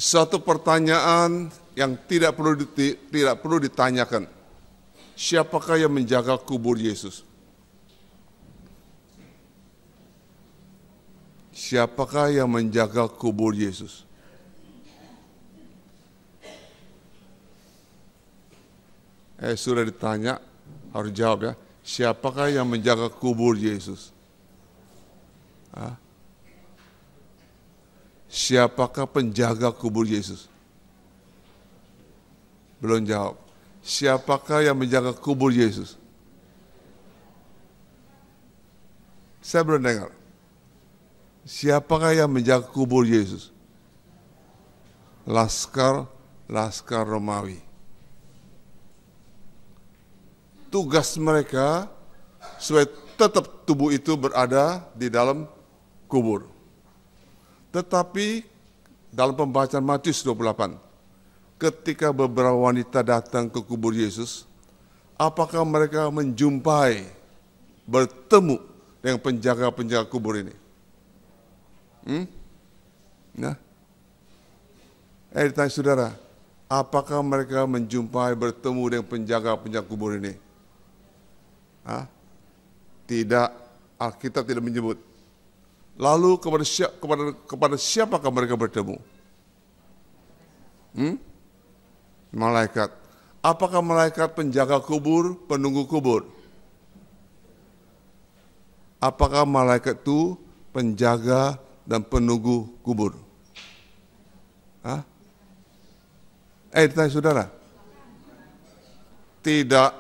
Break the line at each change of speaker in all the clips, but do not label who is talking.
Satu pertanyaan yang tidak perlu ditanyakan. Siapakah yang menjaga kubur Yesus? Siapakah yang menjaga kubur Yesus? Sudah ditanya, harus jawab ya. Siapakah yang menjaga kubur Yesus? Siapakah penjaga kubur Yesus? Belum jawab. Siapakah yang menjaga kubur Yesus? Saya belum dengar. Siapakah yang menjaga kubur Yesus? Laskar Romawi. Tugas mereka supaya tetap tubuh itu berada di dalam kubur. Tetapi dalam pembacaan Matius 28, ketika beberapa wanita datang ke kubur Yesus, apakah mereka menjumpai, bertemu dengan penjaga-penjaga kubur ini? Nah, ditanya saudara, apakah mereka menjumpai, bertemu dengan penjaga-penjaga kubur ini? Tidak, Alkitab tidak menyebut. Lalu kepada siapakah mereka bertemu? Malaikat. Apakah malaikat penjaga kubur, penunggu kubur? Apakah malaikat itu penjaga dan penunggu kubur? Ditanya saudara. Tidak,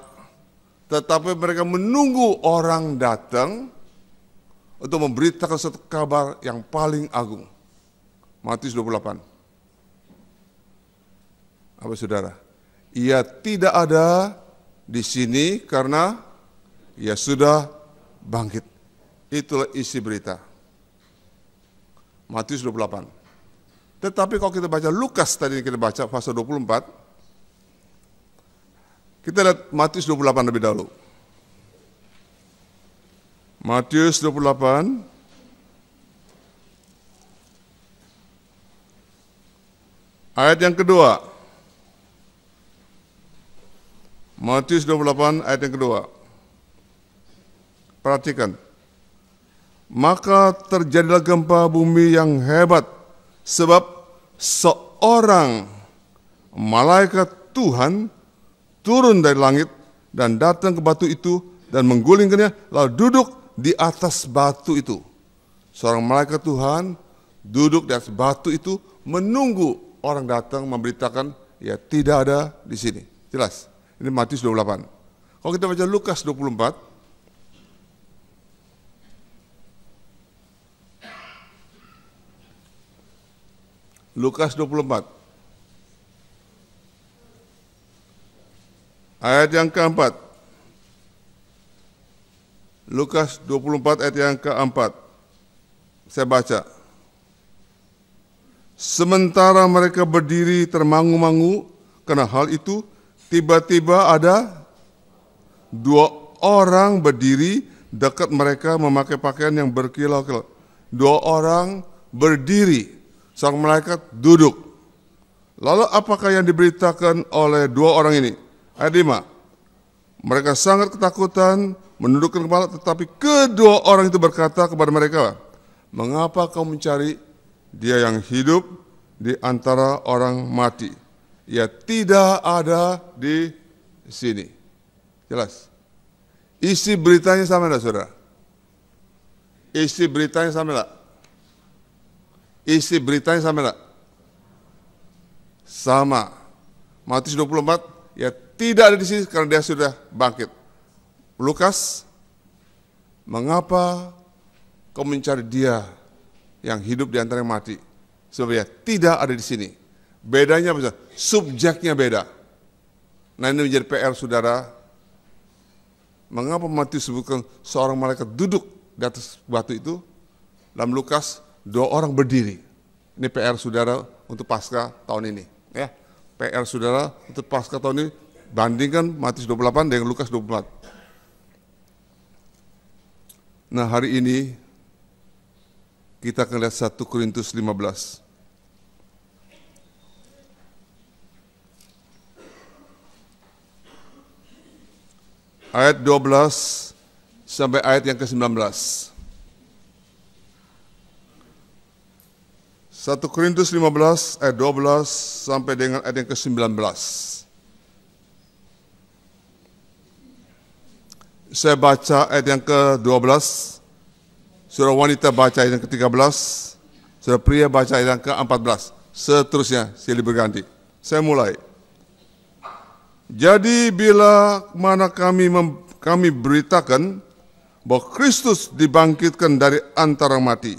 tetapi mereka menunggu orang datang untuk memberitakan satu kabar yang paling agung. Matius 28. Apa saudara? Ia tidak ada di sini karena ia sudah bangkit. Itulah isi berita. Matius 28. Tetapi kalau kita baca Lukas tadi kita baca pasal 24, kita lihat Matius 28 lebih dahulu. Matius 28 ayat yang kedua. Matius 28 ayat yang kedua. Perhatikan. Maka terjadilah gempa bumi yang hebat sebab seorang malaikat Tuhan turun dari langit dan datang ke batu itu dan menggulingkannya lalu duduk di atas batu itu. Seorang malaikat Tuhan duduk di atas batu itu menunggu orang datang memberitakan ya tidak ada di sini. Jelas. Ini Matius 28. Kalau kita baca Lukas 24, Lukas 24 ayat yang keempat. Lukas 24 ayat yang keempat. Saya baca. Sementara mereka berdiri termangu-mangu karena hal itu, tiba-tiba ada dua orang berdiri dekat mereka memakai pakaian yang berkilau-kilau. Dua orang berdiri, sang malaikat duduk. Lalu apakah yang diberitakan oleh dua orang ini? Ayat 5. Mereka sangat ketakutan, menundukkan kepala, tetapi kedua orang itu berkata kepada mereka, mengapa kau mencari dia yang hidup di antara orang mati? Ia tidak ada di sini. Jelas. Isi beritanya sama enggak, saudara? Isi beritanya sama enggak? Isi beritanya sama enggak? Sama. Matius 24, ya tidak ada di sini karena dia sudah bangkit. Lukas, mengapa kau mencari dia yang hidup di antara yang mati? Sebab ya tidak ada di sini. Bedanya apa? Subjeknya beda. Nah ini menjadi PR saudara. Mengapa Matius sebutkan seorang malaikat duduk di atas batu itu? Dalam Lukas, dua orang berdiri. Ini PR saudara untuk Paskah tahun ini. Ya, PR saudara untuk Paskah tahun ini, bandingkan Matius 28 dengan Lukas 24. Nah hari ini kita akan lihat 1 Korintus 15. ayat 12 sampai ayat yang ke-19. 1 Korintus 15 ayat 12 sampai dengan ayat yang ke-19. Saya baca ayat yang ke-12, saudara wanita baca ayat yang ke-13, saudara pria baca ayat yang ke-14. Seterusnya silih berganti. Saya mulai. Jadi bila mana kami beritakan bahwa Kristus dibangkitkan dari antara mati,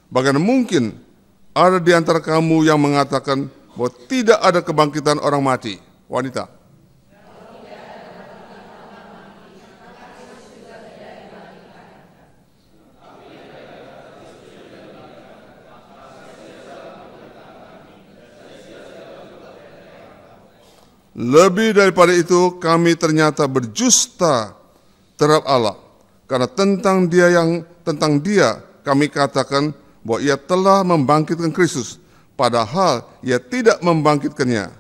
bagaimana mungkin ada di antara kamu yang mengatakan bahwa tidak ada kebangkitan orang mati? Wanita. Lebih daripada itu, kami ternyata berdusta terhadap Allah, karena tentang Dia kami katakan bahwa Ia telah membangkitkan Kristus, padahal Ia tidak membangkitkannya.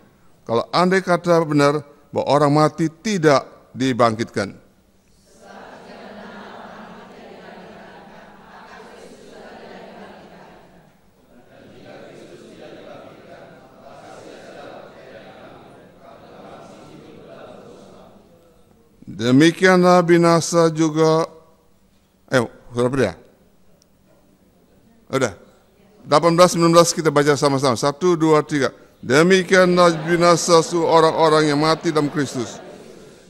Kalau andai kata benar bahwa orang mati tidak dibangkitkan. Demikianlah binasa juga. Sudah pernah? Udah. 18-19 kita baca sama-sama. 1, 2, 3. Demikianlah binasa orang-orang yang mati dalam Kristus.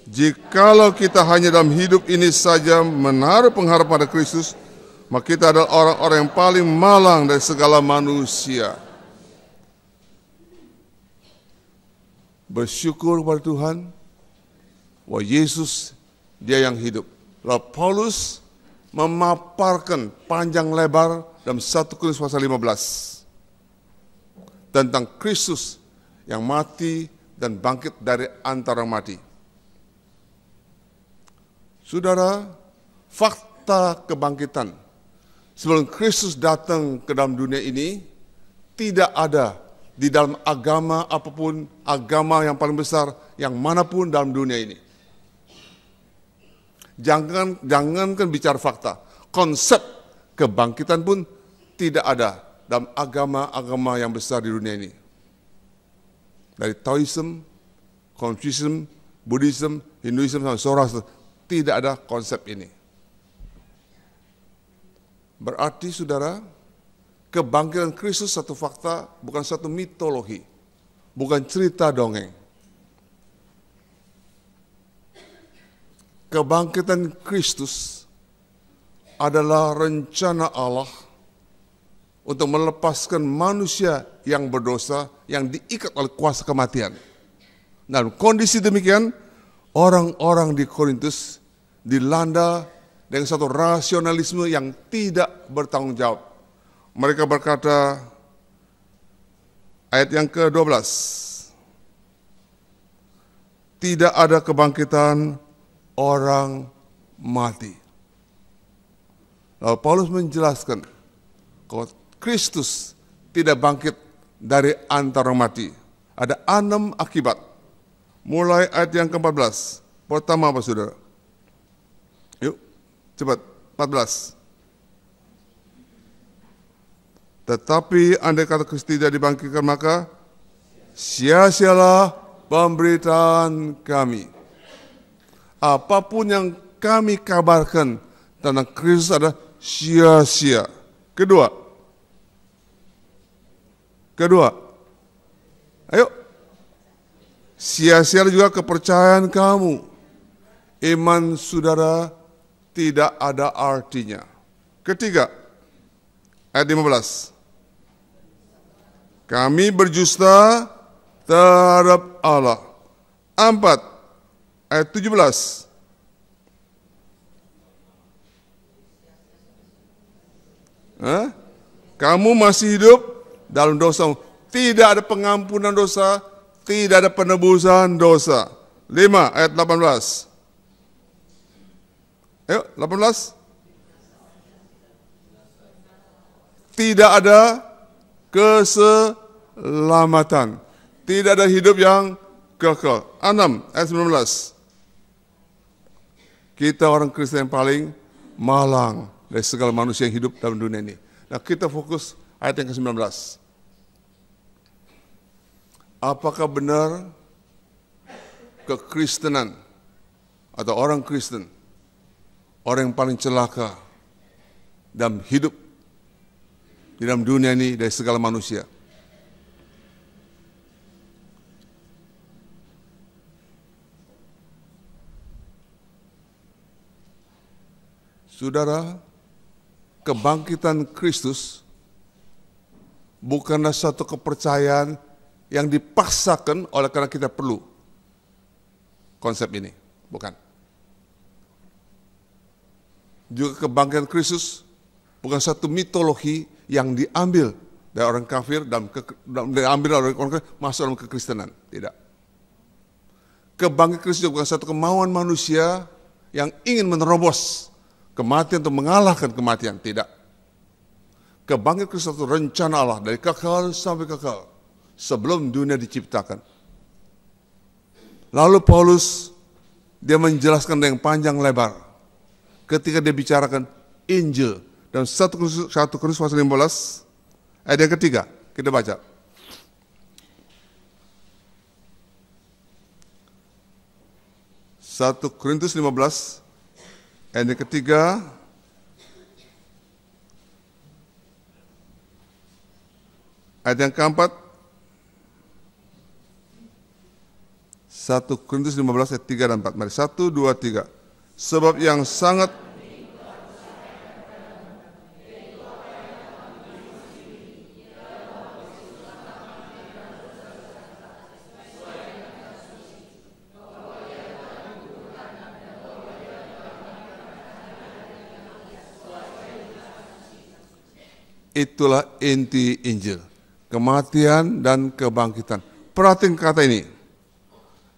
Jikalau kita hanya dalam hidup ini saja menaruh pengharapan pada Kristus, maka kita adalah orang-orang yang paling malang dari segala manusia. Bersyukur kepada Tuhan bahwa Yesus Dia yang hidup. Lalu Paulus memaparkan panjang lebar dalam 1 Korintus pasal 15 tentang Kristus yang mati dan bangkit dari antara mati. Saudara, fakta kebangkitan sebelum Kristus datang ke dalam dunia ini tidak ada di dalam agama apapun, agama yang paling besar yang manapun dalam dunia ini. Jangankan bicara fakta, konsep kebangkitan pun tidak ada dalam agama-agama yang besar di dunia ini. Dari Taoism, Confucianism, Buddhism, Hinduism, sampai Zoroaster, tidak ada konsep ini. Berarti saudara, kebangkitan Kristus satu fakta, bukan satu mitologi, bukan cerita dongeng. Kebangkitan Kristus adalah rencana Allah untuk melepaskan manusia yang berdosa, yang diikat oleh kuasa kematian. Dalam kondisi demikian, orang-orang di Korintus dilanda dengan satu rasionalisme yang tidak bertanggung jawab. Mereka berkata, ayat yang ke-12, tidak ada kebangkitan orang mati. Lalu Paulus menjelaskan kalau Kristus tidak bangkit dari antara mati. Ada 6 akibat. Mulai ayat yang ke-14. Pertama apa saudara? Yuk, cepat. 14. Tetapi andai kata Kristus tidak dibangkitkan, maka sia-sialah pemberitaan kami. Apapun yang kami kabarkan tentang Kristus adalah sia-sia. Kedua, ayo, sia-sia juga kepercayaan kamu. Iman saudara tidak ada artinya. Ketiga, ayat 15. Kami berdusta terhadap Allah. 4, ayat 17. Kamu masih hidup dalam dosa. Tidak ada pengampunan dosa, tidak ada penebusan dosa. 5, ayat 18. Ayo, 18. Tidak ada keselamatan. Tidak ada hidup yang kekal. 6, ayat 19. Kita orang Kristen yang paling malang dari segala manusia yang hidup dalam dunia ini. Nah, kita fokus ayat yang ke-19. Apakah benar kekristenan atau orang Kristen orang yang paling celaka dalam hidup di dalam dunia ini dari segala manusia? Saudara, kebangkitan Kristus bukanlah satu kepercayaan yang dipaksakan oleh karena kita perlu konsep ini, bukan. Juga kebangkitan Kristus bukan satu mitologi yang diambil dari orang kafir dan diambil dari orang kafir masuk dalam kekristenan, tidak. Kebangkitan Kristus bukan satu kemauan manusia yang ingin menerobos kematian untuk mengalahkan kematian, tidak. Kebangkitan Kristus itu rencana Allah dari kekal sampai kekal sebelum dunia diciptakan. Lalu Paulus dia menjelaskan dengan panjang lebar ketika dia bicarakan Injil dan 1 Korintus pasal 15 ayat yang ketiga, kita baca. 1 Korintus 15 ayat yang ketiga, ayat yang keempat, 1 Korintus 15 ayat 3 dan 4. Mari 1, 2, 3. Sebab yang sangat itulah inti Injil, kematian dan kebangkitan. Perhatikan kata ini,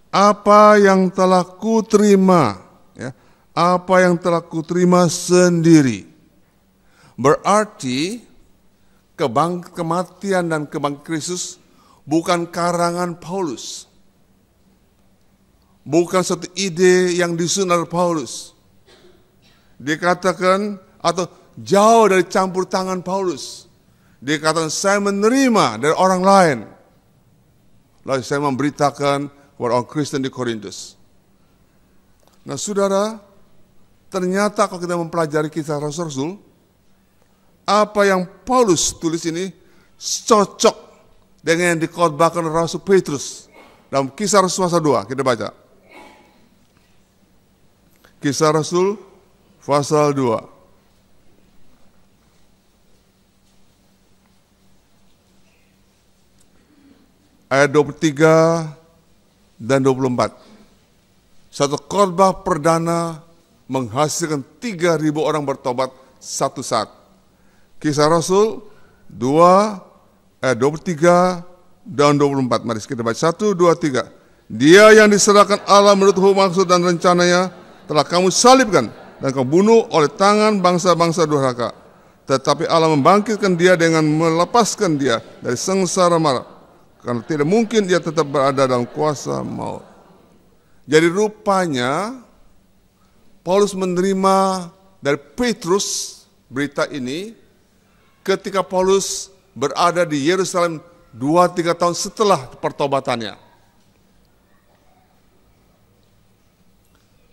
apa yang telah kuterima, ya, apa yang telah kuterima sendiri. Berarti kematian dan kebangkitan Kristus bukan karangan Paulus, bukan satu ide yang disusun oleh Paulus. Dikatakan atau jauh dari campur tangan Paulus. Dia katakan, saya menerima dari orang lain. Lalu saya memberitakan kepada orang Kristen di Korintus. Nah saudara, ternyata kalau kita mempelajari kisah Rasul-Rasul, apa yang Paulus tulis ini cocok dengan yang dikhotbahkan Rasul Petrus. Dalam kisah Rasul pasal 2, kita baca. Kisah Rasul pasal 2. Ayat 23 dan 24. Satu khotbah perdana menghasilkan 3.000 orang bertobat satu saat. Kisah Rasul 2 ayat 23 dan 24. Mari kita baca 1, 2, 3. Dia yang diserahkan Allah menurut maksud dan rencananya telah kamu salibkan dan kamu bunuh oleh tangan bangsa-bangsa durhaka. Tetapi Allah membangkitkan dia dengan melepaskan dia dari sengsara mara. Karena tidak mungkin dia tetap berada dalam kuasa maut. Jadi rupanya Paulus menerima dari Petrus berita ini ketika Paulus berada di Yerusalem 2-3 tahun setelah pertobatannya.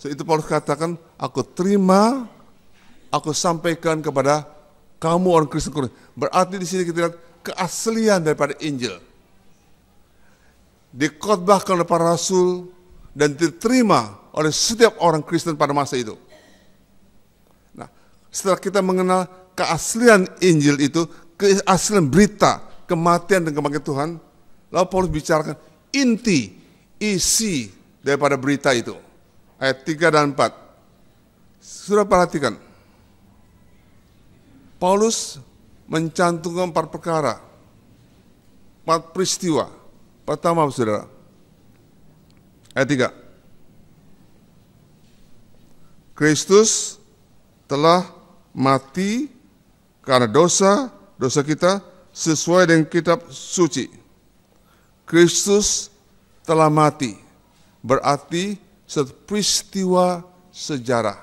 So, itu Paulus katakan, aku terima, aku sampaikan kepada kamu orang Kristen. Berarti di sini kita lihat keaslian daripada Injil. Dikhotbahkan oleh para rasul dan diterima oleh setiap orang Kristen pada masa itu. Nah, setelah kita mengenal keaslian Injil itu, keaslian berita kematian dan kebangkitan Tuhan, lalu Paulus bicarakan inti, isi daripada berita itu. Ayat 3 dan 4. Sudah perhatikan. Paulus mencantumkan 4 perkara, 4 peristiwa. Pertama, saudara, ayat 3. Kristus telah mati karena dosa kita sesuai dengan kitab suci. Kristus telah mati, berarti satu peristiwa sejarah.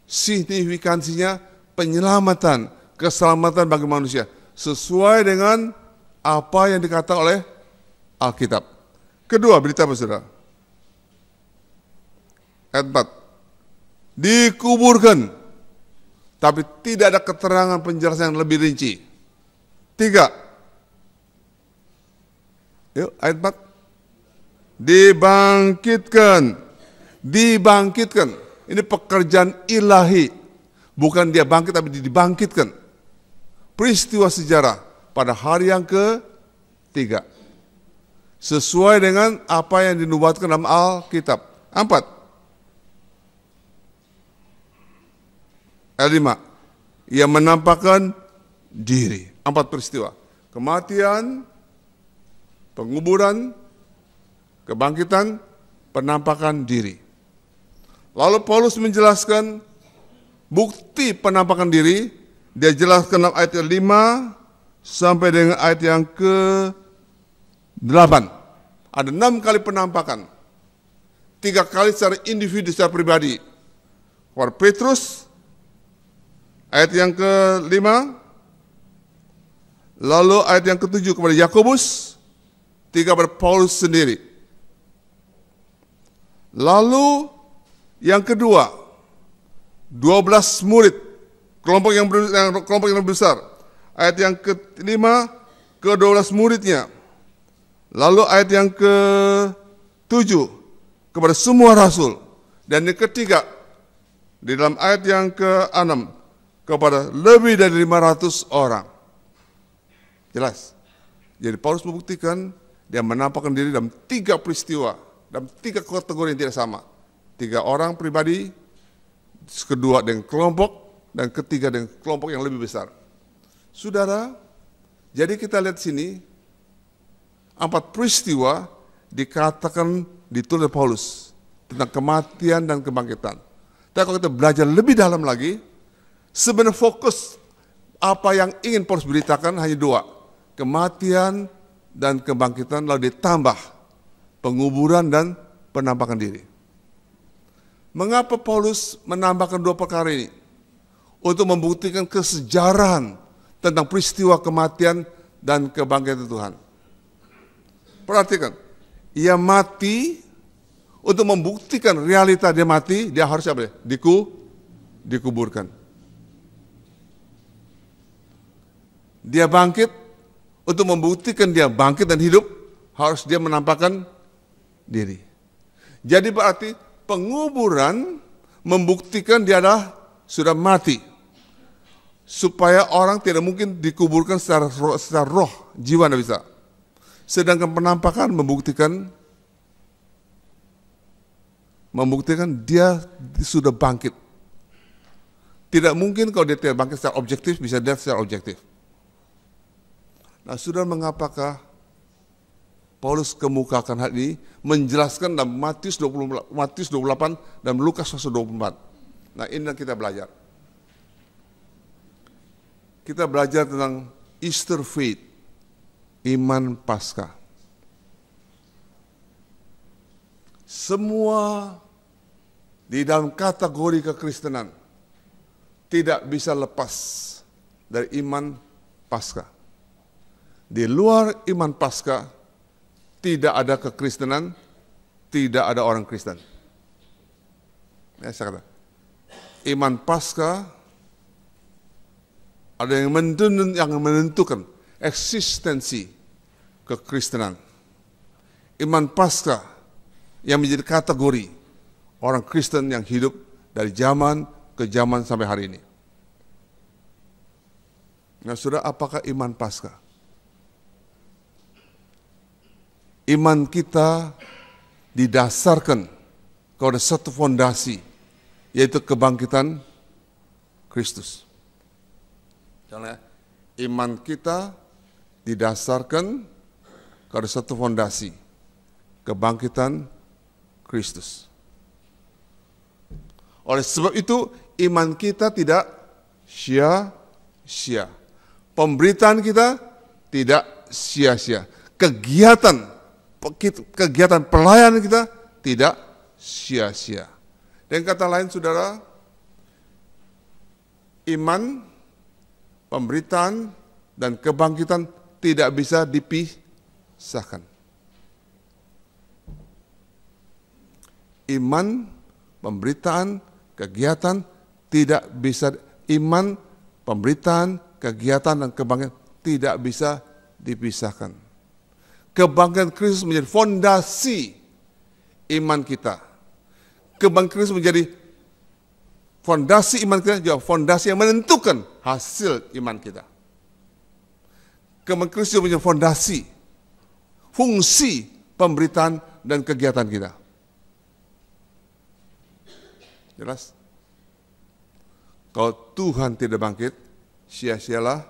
Signifikansinya penyelamatan, keselamatan bagi manusia. Sesuai dengan apa yang dikatakan oleh Alkitab. Kedua, berita apa, saudara? Ayat 4. Dikuburkan, tapi tidak ada keterangan penjelasan yang lebih rinci. 3. Yuk, ayat 4. Dibangkitkan. Dibangkitkan. Ini pekerjaan ilahi. Bukan dia bangkit, tapi dibangkitkan. Peristiwa sejarah pada hari yang ke-3. Sesuai dengan apa yang dinubuatkan dalam Alkitab. 4. Ayat 5. Ia menampakkan diri. 4 peristiwa. Kematian, penguburan, kebangkitan, penampakan diri. Lalu Paulus menjelaskan bukti penampakan diri. Dia jelaskan dalam ayat 5 sampai dengan ayat yang ke-8. Ada 6 kali penampakan. 3 kali secara individu, secara pribadi. Kepada Petrus, ayat yang ke-5. Lalu ayat yang ke-7 kepada Yakobus. 3 kepada Paulus sendiri. Lalu yang kedua, 12 murid, kelompok yang lebih besar. Ayat yang ke-5 ke 12 muridnya. Lalu ayat yang ke-7 kepada semua rasul. Dan yang ketiga, di dalam ayat yang ke-6 kepada lebih dari 500 orang. Jelas. Jadi Paulus membuktikan dia menampakkan diri dalam 3 peristiwa, dalam 3 kategori yang tidak sama. 3 orang pribadi, kedua dengan kelompok, dan ketiga dengan kelompok yang lebih besar. Saudara, jadi kita lihat sini, 4 peristiwa dikatakan ditulis Paulus tentang kematian dan kebangkitan. Tapi kalau kita belajar lebih dalam lagi, sebenarnya fokus apa yang ingin Paulus beritakan hanya 2. Kematian dan kebangkitan, lalu ditambah penguburan dan penampakan diri. Mengapa Paulus menambahkan 2 perkara ini? Untuk membuktikan kesejarahan tentang peristiwa kematian dan kebangkitan Tuhan. Perhatikan, ia mati untuk membuktikan realita dia mati, dia harus apa? Dikuburkan. Dia bangkit untuk membuktikan dia bangkit dan hidup, harus dia menampakkan diri. Jadi berarti penguburan membuktikan dia sudah mati. Supaya orang tidak mungkin dikuburkan secara roh, jiwa tidak bisa. Sedangkan penampakan membuktikan dia sudah bangkit. Tidak mungkin kalau dia tidak bangkit secara objektif, bisa dilihat secara objektif. Nah, saudara, mengapakah Paulus kemukakan hal ini, menjelaskan dalam Matius 28 dan Lukas 24. Nah, ini yang kita belajar. Kita belajar tentang Easter faith, iman Paskah. Semua di dalam kategori kekristenan tidak bisa lepas dari iman Paskah. Di luar iman Paskah tidak ada kekristenan, tidak ada orang Kristen. Ya, saya kata, iman Paskah ada yang menentukan eksistensi kekristenan. Iman Paskah yang menjadi kategori orang Kristen yang hidup dari zaman ke zaman sampai hari ini. Nah, saudara, apakah iman Paskah? Iman kita didasarkan kepada satu fondasi, yaitu kebangkitan Kristus. Contohnya, iman kita didasarkan kepada satu fondasi, kebangkitan Kristus. Oleh sebab itu, iman kita tidak sia-sia. Pemberitaan kita tidak sia-sia. Kegiatan pelayanan kita tidak sia-sia. Dengan kata lain, saudara, iman, pemberitaan, dan kebangkitan tidak bisa dipisahkan. Iman, pemberitaan, kegiatan tidak bisa, iman, pemberitaan, kegiatan, dan kebangkitan tidak bisa dipisahkan. Kebangkitan Kristus menjadi fondasi iman kita. Kebangkitan Kristus menjadi fondasi iman kita, juga fondasi yang menentukan hasil iman kita. Kebangkitan Kristus menjadi fondasi, fungsi pemberitaan dan kegiatan kita. Jelas? Kalau Tuhan tidak bangkit, sia-sialah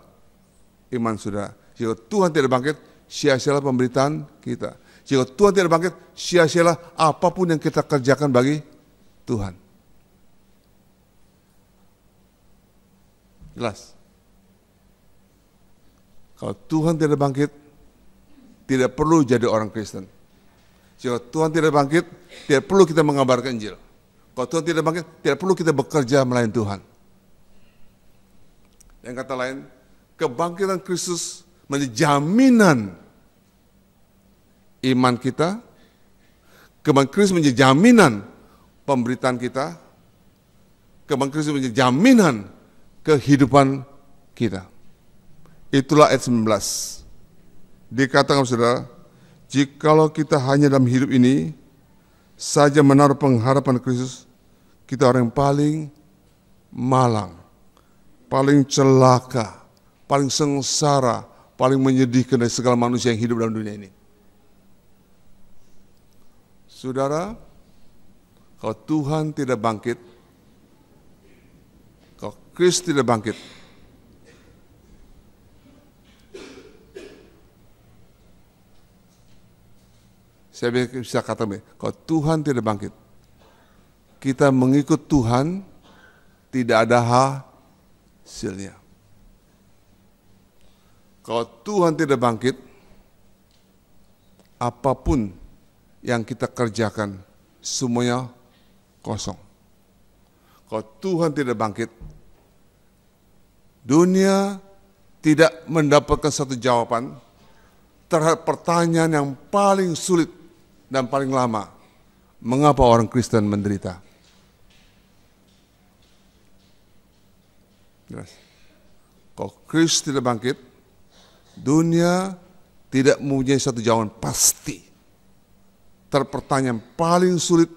iman saudara. Jika Tuhan tidak bangkit, sia-sialah pemberitaan kita. Jika Tuhan tidak bangkit, sia-sialah apapun yang kita kerjakan bagi Tuhan. Jelas? Kalau Tuhan tidak bangkit, tidak perlu jadi orang Kristen. Jika Tuhan tidak bangkit, tidak perlu kita mengabarkan Injil. Kalau Tuhan tidak bangkit, tidak perlu kita bekerja melayani Tuhan. Yang kata lain, kebangkitan Kristus menjadi jaminan iman kita, kebangkitan Kristus menjadi jaminan pemberitaan kita, kebangkitan Kristus menjadi jaminan kehidupan kita. Itulah ayat 19. Dikatakan saudara, jikalau kita hanya dalam hidup ini saja menaruh pengharapan Kristus, kita orang yang paling malang, paling celaka, paling sengsara, paling menyedihkan dari segala manusia yang hidup dalam dunia ini. Saudara, kalau Tuhan tidak bangkit, kalau Kristus tidak bangkit, saya bisa katakan, kalau Tuhan tidak bangkit, kita mengikut Tuhan tidak ada hasilnya. Kalau Tuhan tidak bangkit, apapun yang kita kerjakan semuanya kosong. Kalau Tuhan tidak bangkit, dunia tidak mendapatkan satu jawaban terhadap pertanyaan yang paling sulit dan paling lama. Mengapa orang Kristen menderita? Jelas. Kalau Kristus tidak bangkit, dunia tidak mempunyai satu jawaban pasti terhadap pertanyaan paling sulit,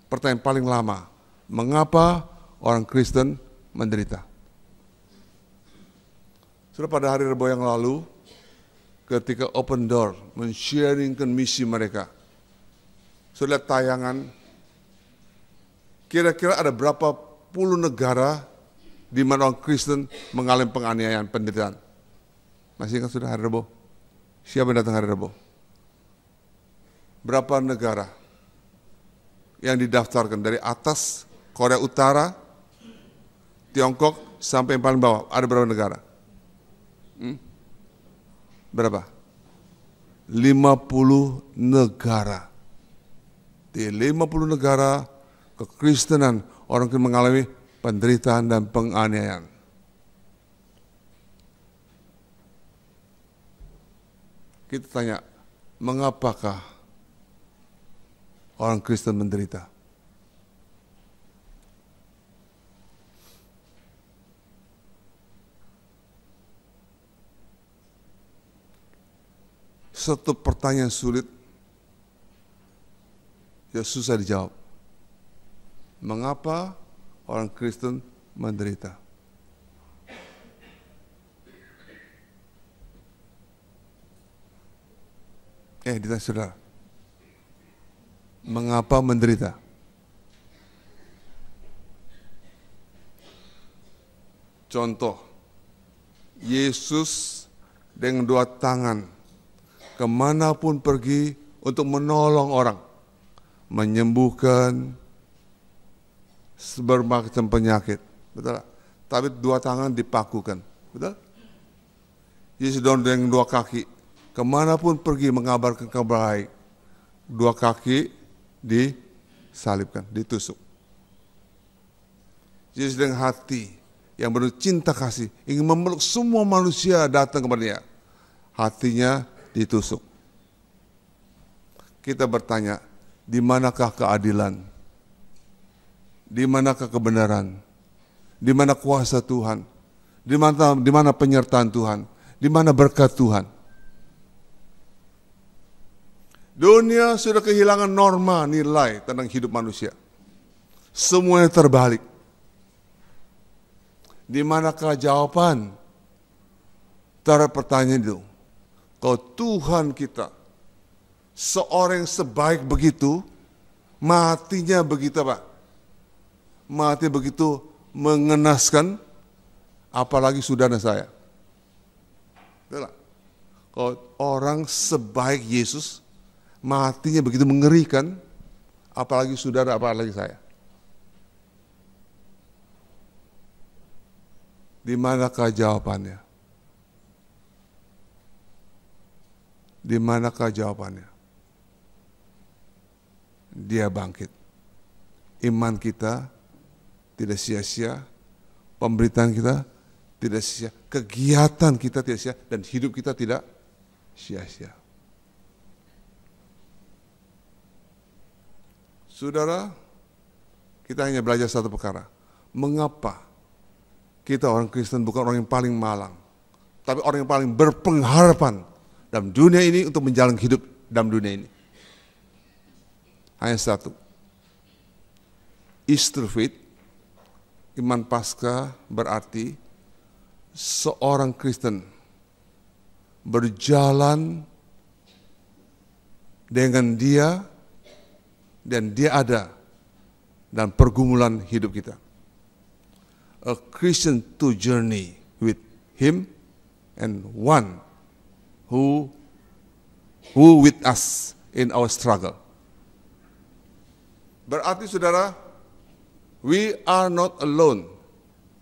pertanyaan paling lama. Mengapa orang Kristen menderita? Sudah pada hari Rabu yang lalu, ketika Open Door men-sharingkan misi mereka, sudah lihat tayangan, kira-kira ada berapa puluh negara di mana orang Kristen mengalami penganiayaan, penderitaan. Masih ingat sudah hari Rabu? Siapa yang datang hari Rabu? Berapa negara yang didaftarkan dari atas Korea Utara, Tiongkok sampai yang paling bawah? Ada berapa negara? Berapa? 50 negara. Di 50 negara kekristenan orang yang mengalami penderitaan dan penganiayaan. Kita tanya, mengapakah orang Kristen menderita? Satu pertanyaan sulit, ya susah dijawab. Mengapa orang Kristen menderita? Ditanya saudara, mengapa menderita? Contoh, Yesus dengan 2 tangan kemanapun pergi untuk menolong orang, menyembuhkan bermacam penyakit, betul? Tapi 2 tangan dipakukan, betul? Yesus dengan 2 kaki, kemanapun pergi mengabarkan kabar baik, 2 kaki disalibkan, ditusuk. Yesus dengan hati yang penuh cinta kasih, ingin memeluk semua manusia datang kepada-Nya. Hatinya ditusuk. Kita bertanya, di manakah keadilan? Di manakah kebenaran? Di mana kuasa Tuhan? Di mana penyertaan Tuhan? Di mana berkat Tuhan? Dunia sudah kehilangan norma nilai tentang hidup manusia. Semuanya terbalik. Di manakah jawaban terhadap pertanyaan itu? Kalau Tuhan kita, seorang yang sebaik begitu, matinya begitu apa? Mati begitu mengenaskan, apalagi saudara saya. Betul. Kalau orang sebaik Yesus, matinya begitu mengerikan, apalagi saudara, apalagi saya. Di manakah jawabannya? Di manakah jawabannya? Dia bangkit. Iman kita tidak sia-sia, pemberitaan kita tidak sia-sia, kegiatan kita tidak sia-sia, dan hidup kita tidak sia-sia. Saudara, kita hanya belajar satu perkara. Mengapa kita orang Kristen bukan orang yang paling malang, tapi orang yang paling berpengharapan dalam dunia ini untuk menjalani hidup dalam dunia ini? Hanya satu. Easter faith, iman Paskah, berarti seorang Kristen berjalan dengan Dia dan Dia ada dalam pergumulan hidup kita. A Christian to journey with Him and one who with us in our struggle. Berarti saudara, we are not alone.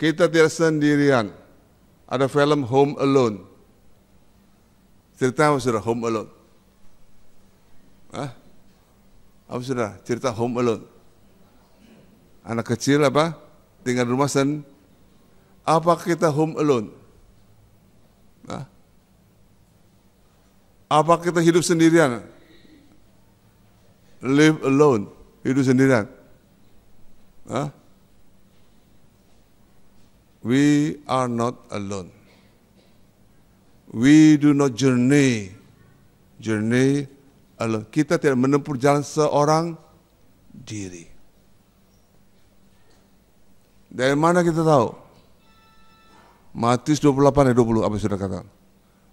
Kita tidak sendirian. Ada film Home Alone. Cerita apa saudara Home Alone? Apa saudara cerita Home Alone? Anak kecil apa? Tinggal di rumah apa kita home alone? Apa kita hidup sendirian? Live alone, hidup sendirian. We are not alone. We do not journey alone. Kita tidak menempuh jalan seorang diri. Dari mana kita tahu? Matius 28 ayat 20, apa saudara katakan?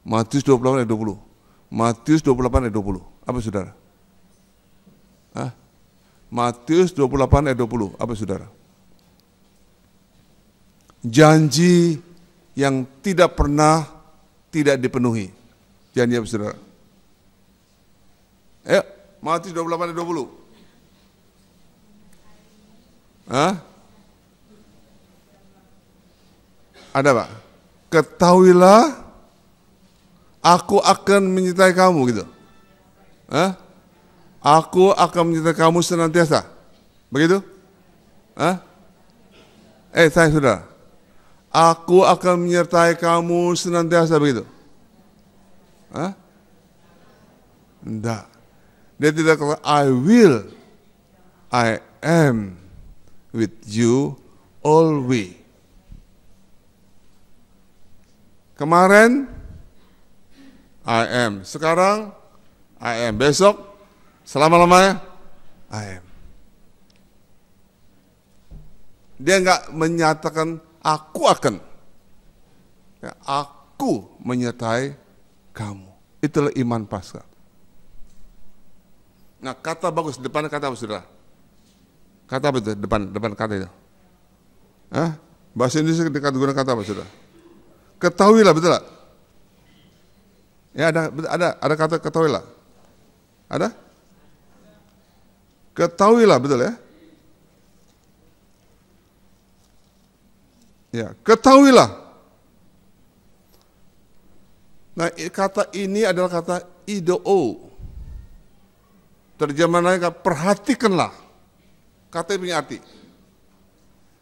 Matius 28 ayat 20. Matius 28 ayat 20, apa saudara? Matius 28 ayat 20, apa saudara? Janji yang tidak pernah tidak dipenuhi. Janji apa saudara? Matius 28 ayat 20. Ada Pak? Ketahuilah, aku akan menyertai kamu gitu. Aku akan menyertai kamu senantiasa. Begitu? Saya saudara. Aku akan menyertai kamu senantiasa, begitu? Enggak. Dia tidak kata I am with you always. Kemarin I am, sekarang I am, besok selama-lamanya I am. Dia enggak menyatakan aku akan. Ya, aku menyertai kamu. Itulah iman Paskah. Nah, kata bagus, depan kata apa saudara? Kata apa itu? Depan kata itu. Bahasa Indonesia digunakan kata apa saudara? Ketahuilah, betul tak? Ya, ada kata ketahuilah. Ada? Ketahuilah, betul ya? Ya, ketahuilah. Nah, kata ini adalah kata idoo. Terjemahannya perhatikanlah. Kata ini punya arti.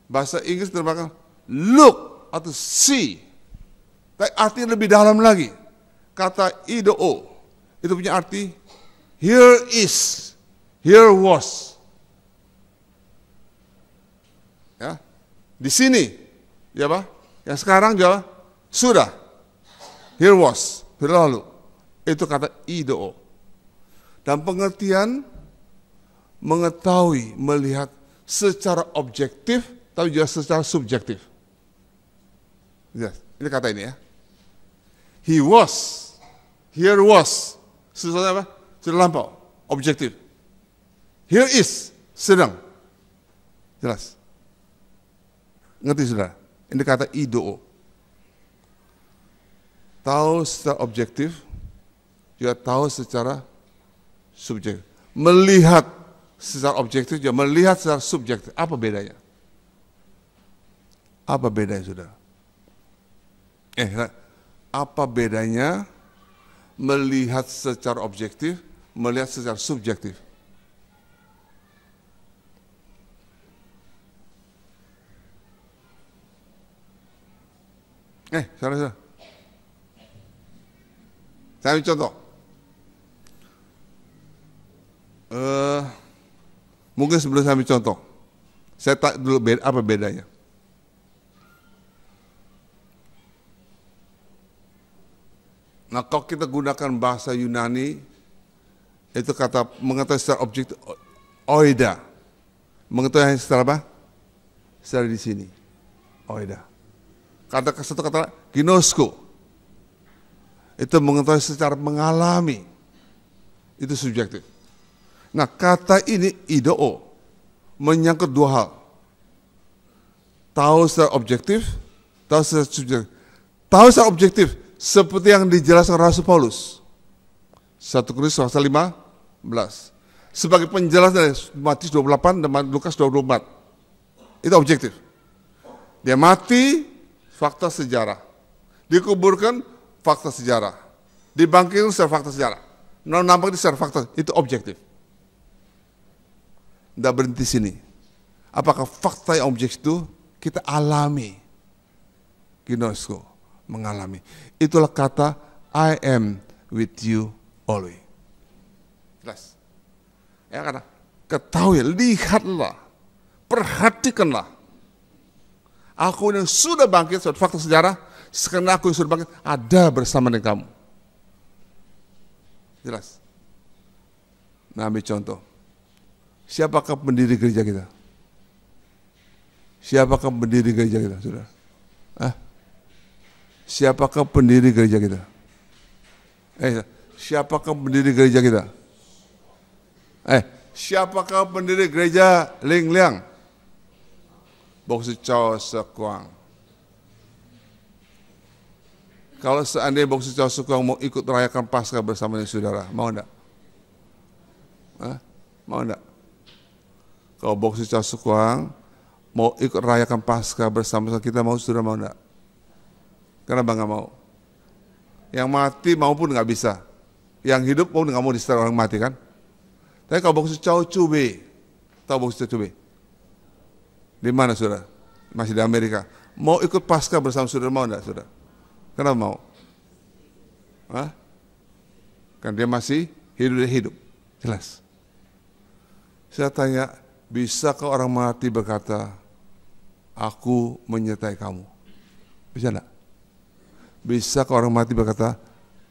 Bahasa Inggris terjemahkan look atau see. Tapi artinya lebih dalam lagi. Kata idoo itu punya arti here is, here was. Ya, di sini, ya Pak. Yang sekarang juga sudah. Here was, berlalu. Itu kata idoo. Dan pengertian mengetahui, melihat secara objektif, tapi juga secara subjektif. Yes, ini kata ini ya. He was, here was, sesuatu apa? Sudah lampau, objektif. Here is, sedang. Jelas. Ngerti sudah? Ini kata idoo. Tahu secara objektif, juga tahu secara subjektif. Melihat secara objektif, juga melihat secara subjektif. Apa bedanya? Apa bedanya, saudara? Apa bedanya melihat secara objektif, melihat secara subjektif? Saudara. Saya ambil contoh. Mungkin sebelum saya ambil contoh, saya tak dulu apa bedanya. Nah, kalau kita gunakan bahasa Yunani, itu kata mengetahui secara objektif, oida. Mengetahui secara apa? Secara di sini, oida. Satu kata ginosko, itu mengetahui secara mengalami, itu subjektif. Nah, kata ini idoo, menyangkut dua hal. Tahu secara objektif, tahu secara subjektif. Tahu secara objektif, seperti yang dijelaskan Rasul Paulus. 1 Korintus pasal 15. Sebagai penjelasan dari Matius 28 dan Lukas 24. Itu objektif. Dia mati, fakta sejarah. Dikuburkan, fakta sejarah. Dibangkitkan secara fakta sejarah. Nampak secara fakta, itu objektif. Tidak berhenti sini. Apakah fakta yang objektif itu kita alami? Ginosko, mengalami. Itulah kata I am with you always. Jelas. Ya kata, ketahui, lihatlah, perhatikanlah. Aku yang sudah bangkit, suatu fakta sejarah, sekarang aku yang sudah bangkit, ada bersama dengan kamu. Jelas. Nah, ambil contoh. Siapakah pendiri gereja kita? Siapakah pendiri gereja kita, saudara? Siapakah pendiri gereja kita? Siapakah pendiri gereja kita? Siapakah pendiri gereja Ling Liang? Bok Si Chow Sekuang. Kalau seandainya Bok Si Chow Sekuang mau ikut merayakan Paskah bersama dengan saudara, mau enggak? Mau enggak? Kalau Bok Si Chow Sekuang mau ikut rayakan Paskah bersama kita, mau saudara, mau enggak? Kenapa nggak mau? Yang mati maupun nggak bisa. Yang hidup pun nggak mau disetel orang mati kan? Tapi kalau Bok Si Chow Cube, tahu Bok Si Chow Cube? Di mana saudara? Masih di Amerika. Mau ikut Paskah bersama saudara, mau enggak saudara? Kenapa mau? Kan dia masih hidup. Jelas. Saya tanya, bisakah orang mati berkata, aku menyertai kamu? Bisa enggak? Bisakah orang mati berkata,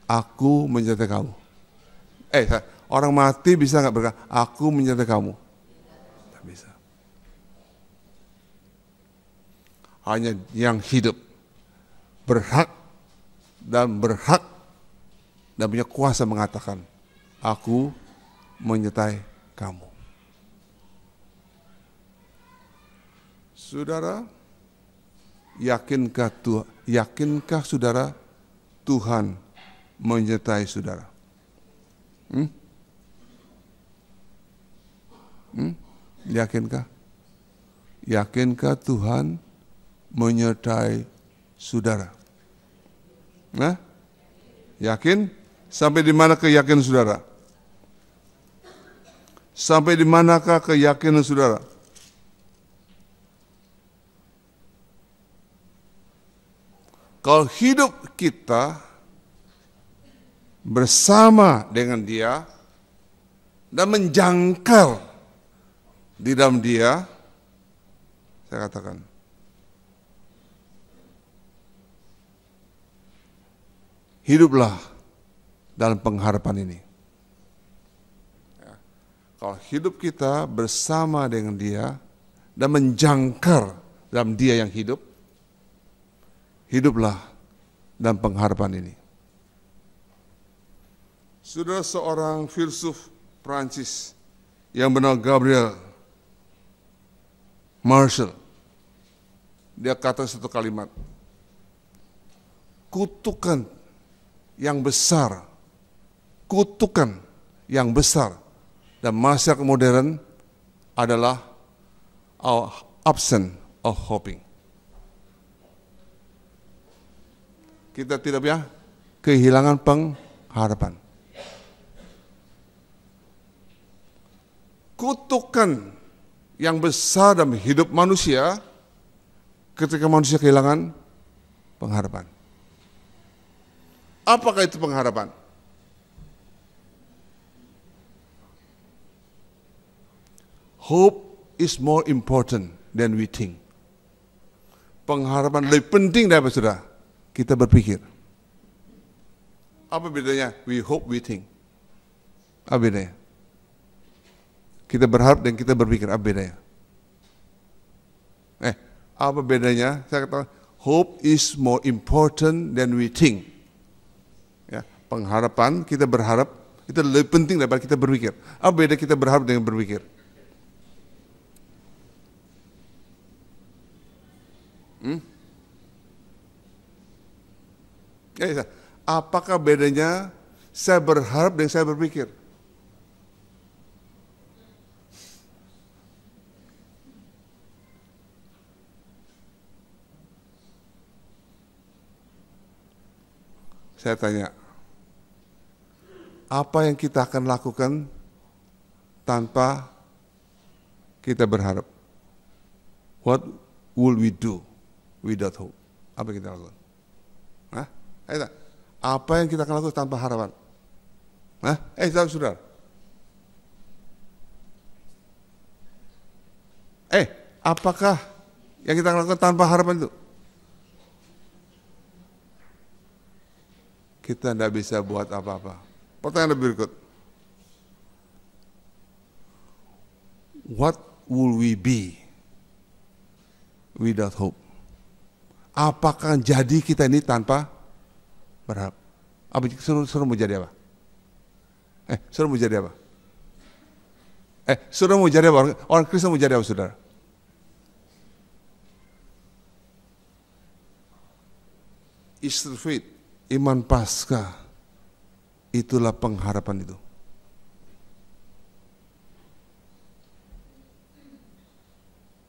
aku menyertai kamu? Orang mati bisa enggak berkata, aku menyertai kamu? Tidak bisa. Hanya yang hidup berhak dan punya kuasa mengatakan, aku menyertai kamu. Saudara, yakinkah saudara Tuhan menyertai saudara? Yakinkah? Yakinkah Tuhan menyertai saudara? Yakin? Sampai di mana keyakinan saudara? Sampai di manakah keyakinan saudara? Kalau hidup kita bersama dengan Dia dan menjangkar di dalam Dia, saya katakan, hiduplah dalam pengharapan ini. Kalau hidup kita bersama dengan Dia dan menjangkar dalam Dia yang hidup, hiduplah dalam pengharapan ini. Sudah seorang filsuf Prancis yang bernama Gabriel Marshall, dia kata satu kalimat, kutukan yang besar dan masyarakat modern adalah our absence of hoping. Kita tidak ya kehilangan pengharapan. Kutukan yang besar dalam hidup manusia ketika manusia kehilangan pengharapan. Apakah itu pengharapan? Hope is more important than we think. Pengharapan lebih penting daripada saudara kita berpikir. Apa bedanya? We hope, we think. Apa bedanya? Kita berharap dan kita berpikir, apa bedanya? Apa bedanya? Saya katakan, hope is more important than we think. Ya, pengharapan, kita berharap, itu lebih penting daripada kita berpikir. Apa beda kita berharap dengan berpikir? Apakah bedanya saya berharap dan saya berpikir? Saya tanya, apa yang kita akan lakukan tanpa kita berharap? What will we do without hope? Apa yang kita lakukan? Apa yang kita akan lakukan tanpa harapan? Saudara. Apakah yang kita akan lakukan tanpa harapan itu? Kita tidak bisa buat apa-apa. Pertanyaan berikut. What will we be without hope? Apakah jadi kita ini tanpa berharap? Suruh mau jadi apa? Suruh mau jadi apa? Suruh mau jadi apa? Orang Kristen mau jadi apa, saudara? Easter faith, iman Paskah, itulah pengharapan itu.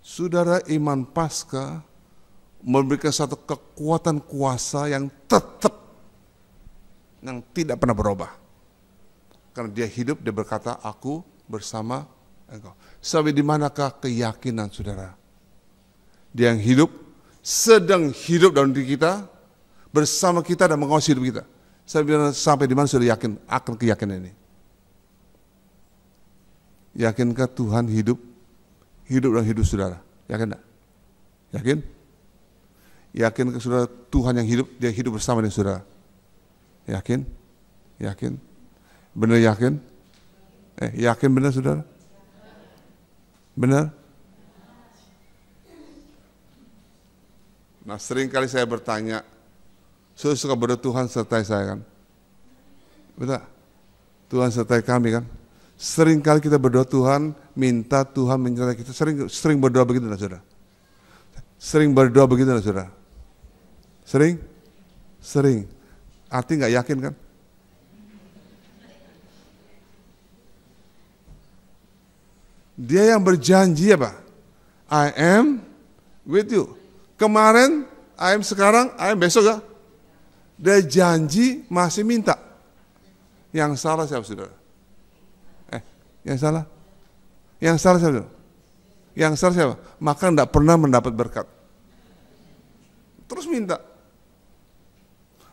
Saudara, iman Paskah memberikan satu kekuatan kuasa yang tetap, yang tidak pernah berubah. Karena dia hidup, dia berkata, aku bersama engkau. Sampai di manakah keyakinan saudara? Dia yang hidup, sedang hidup dalam diri kita, bersama kita dan mengawasi hidup kita. Sampai di mana sudah yakin akan keyakinan ini? Yakinkah Tuhan hidup dalam hidup saudara? Yakin enggak? Yakin? Yakinkah saudara Tuhan yang hidup, dia hidup bersama dengan saudara? Yakin? Yakin? Benar yakin? Yakin benar saudara? Benar? Nah, sering kali saya bertanya, saya suka berdoa, Tuhan sertai saya kan? Betul? Tuhan sertai kami kan? Sering kali kita berdoa, Tuhan minta Tuhan menyertai kita. Sering berdoa begitu lah saudara? Sering berdoa begitu lah saudara? Sering? Sering. Artinya nggak yakin kan? Dia yang berjanji apa? I am with you. Kemarin, I am sekarang, I am besok ya. Dia janji masih minta. Yang salah siapa saudara? Yang salah? Yang salah siapa saudara? Yang salah siapa? Maka tidak pernah mendapat berkat. Terus minta.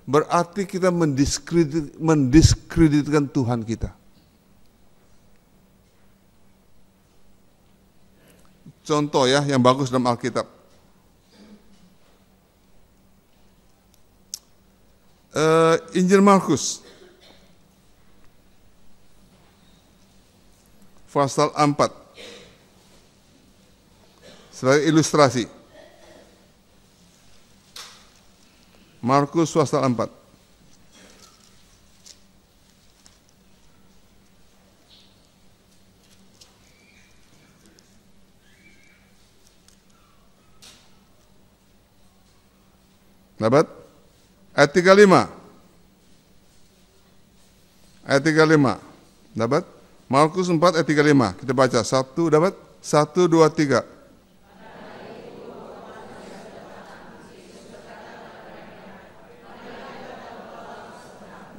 berarti kita mendiskreditkan Tuhan kita. Contoh ya yang bagus dalam Alkitab. Injil Markus pasal 4 sebagai ilustrasi. Markus pasal 4. Dapat? Ayat 35. Ayat 35. Dapat? Markus 4 ayat 35. Kita baca. 1 dapat? 1, 2, 3.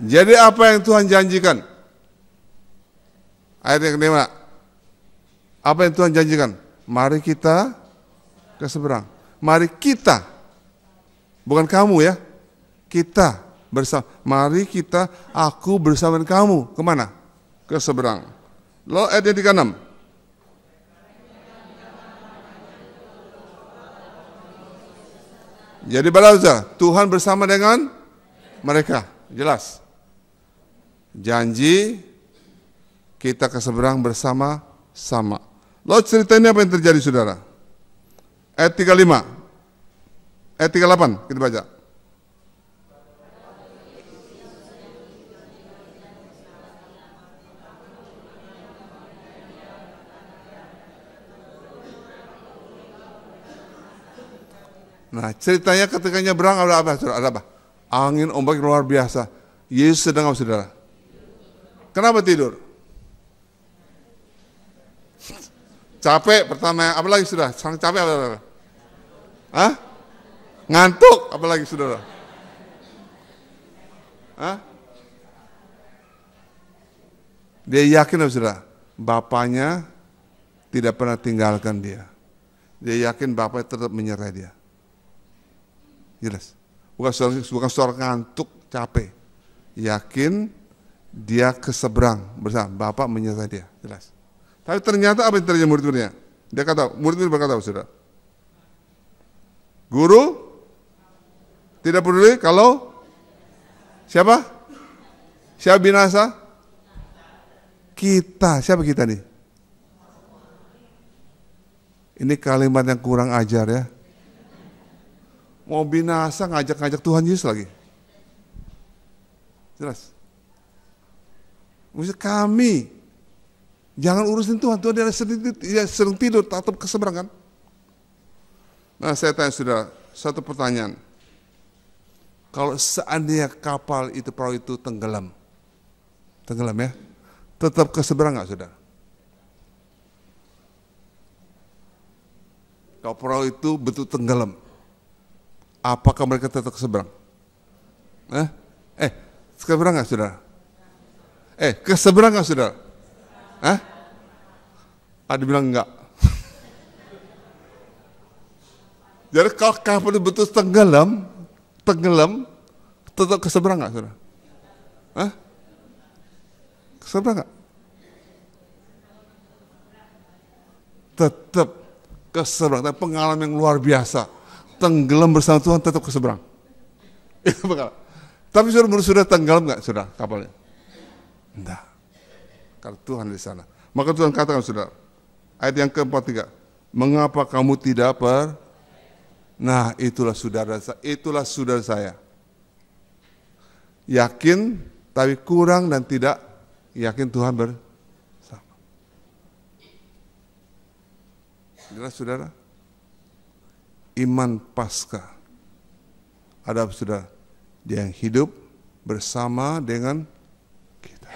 Jadi apa yang Tuhan janjikan? Ayat yang kelima. Apa yang Tuhan janjikan? Mari kita ke seberang. Mari kita. Bukan kamu ya. Kita bersama. Mari kita, aku bersama kamu. Kemana? Ke seberang. Lalu ayat yang 36. Jadi balauza, Tuhan bersama dengan mereka. Jelas. Janji kita ke seberang bersama-sama. Lalu cerita ini apa yang terjadi saudara? Ayat 35. Ayat 38 kita baca. Nah ceritanya ketika nyebrang ada apa? Ada apa? Angin ombak luar biasa. Yesus sedang apa saudara? Kenapa tidur? Capek pertama, apalagi sudah? Sangat capek apa saudara? Hah? Ngantuk, apalagi saudara? Hah? Dia yakin apa saudara? Bapaknya tidak pernah tinggalkan dia. Dia yakin bapaknya tetap menyertai dia. Jelas. Bukan soal ngantuk, capek. Yakin dia ke seberang bersama Bapak menyertai dia. Jelas. Tapi ternyata apa yang terjadi murid-muridnya? Dia kata, murid-murid berkata, saudara, guru tidak peduli kalau siapa? Siapa binasa? Kita. Siapa kita nih? Ini kalimat yang kurang ajar ya. Mau binasa ngajak-ngajak Tuhan Yesus lagi. Jelas. Maksudnya kami jangan urusin Tuhan. Tuhan dia sering tidur, tatap ke seberang kan. Nah saya tanya saudara, satu pertanyaan. Kalau seandainya kapal itu, perahu itu tenggelam ya, tetap ke seberang nggak saudara? Kalau perahu itu betul tenggelam, apakah mereka tetap ke seberang? Ke seberang nggak saudara? Ke seberang nggak saudara? Ada bilang enggak. Jadi kalau kapal itu betul tenggelam, tetap ke seberang nggak saudara? Ke seberang nggak? Tetap ke seberang. Tapi pengalaman yang luar biasa. Tenggelam bersama Tuhan, tetap ke seberang. Itu pengalaman. Tapi sudah tenggelam nggak saudara kapalnya? Enggak. Karena Tuhan di sana. Maka Tuhan katakan saudara, ayat yang ke-43, mengapa kamu tidak Nah itulah saudara saya. Yakin tapi kurang dan tidak yakin Tuhan bersama. Jelas saudara? Iman Paskah. Ada saudara, dia yang hidup bersama dengan kita.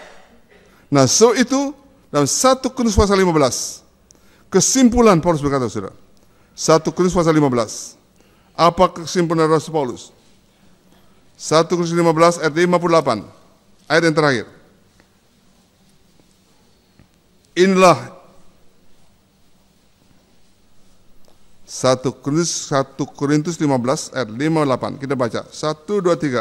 Nah so itu dalam 1 Korintus pasal 15, kesimpulan Paulus berkata saudara, 1 Korintus pasal 15, apa kesimpulan Rasul Paulus? 1 Korintus 15 ayat 58, ayat yang terakhir. Inilah 1 Korintus 15 ayat 58, kita baca, 1, 2, 3.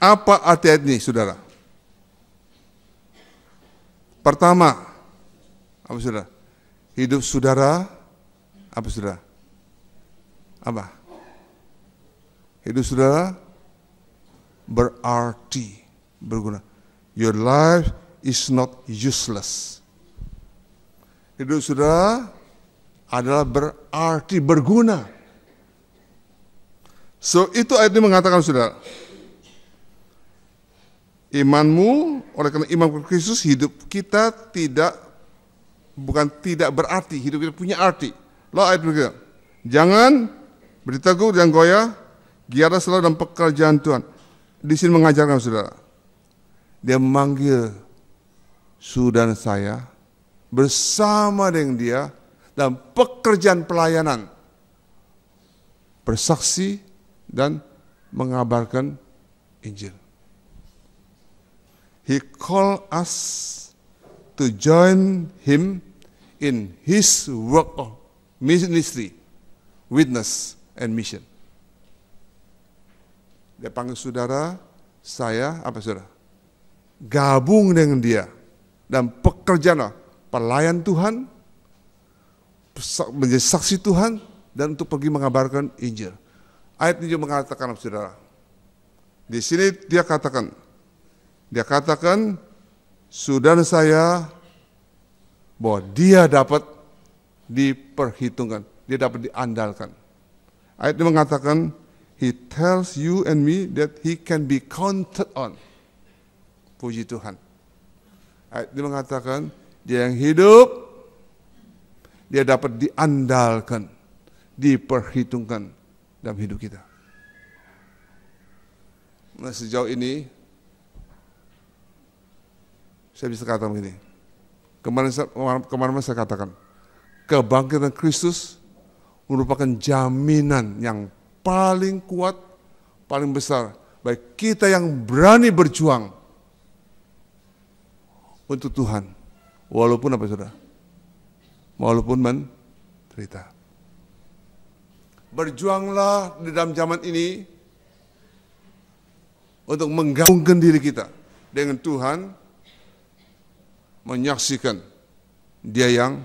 Apa arti ayat ini, saudara? Pertama, apa saudara? Hidup saudara, apa saudara? Apa? Hidup saudara berarti, berguna. Your life is not useless. Hidup saudara adalah berarti, berguna. So, itu ayat ini mengatakan, saudara, imanmu, oleh karena iman kepada Kristus, hidup kita bukan tidak berarti, hidup kita punya arti. Lalu ayat berikutnya, jangan berteguh dan goyah, giatlah selalu dalam pekerjaan Tuhan. Di sini mengajarkan, saudara, dia memanggil saudara saya bersama dengan dia dalam pekerjaan pelayanan, bersaksi dan mengabarkan Injil. He called us to join him in his work of ministry, witness, and mission. Dia panggil saudara, saya, apa saudara? Gabung dengan dia dan pekerjaan pelayan Tuhan, menjadi saksi Tuhan, dan untuk pergi mengabarkan Injil. Ayat ini juga mengatakan, saudara, di sini dia katakan, saudara saya, bahwa dia dapat diperhitungkan, dia dapat diandalkan. Ayat ini mengatakan, he tells you and me that he can be counted on. Puji Tuhan. Ayat ini mengatakan, dia yang hidup, dia dapat diandalkan, diperhitungkan dalam hidup kita. Nah, sejauh ini saya bisa katakan begini. Kemarin saya katakan, kebangkitan Kristus merupakan jaminan yang paling kuat, paling besar bagi kita yang berani berjuang untuk Tuhan. Walaupun apa, saudara? Walaupun menderita. Berjuanglah di dalam zaman ini untuk menggabungkan diri kita dengan Tuhan, menyaksikan dia yang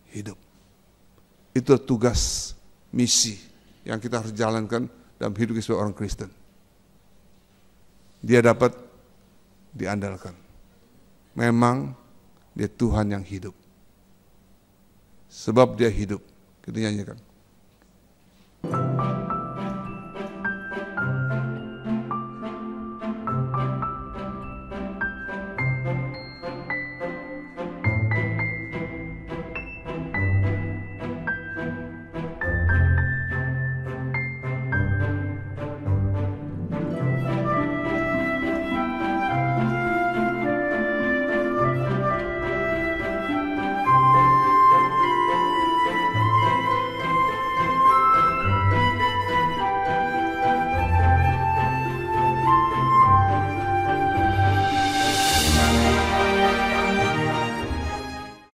hidup. Itu tugas, misi yang kita harus jalankan dalam hidup sebagai orang Kristen. Dia dapat diandalkan. Memang dia Tuhan yang hidup. Sebab dia hidup. Kita nyanyikan.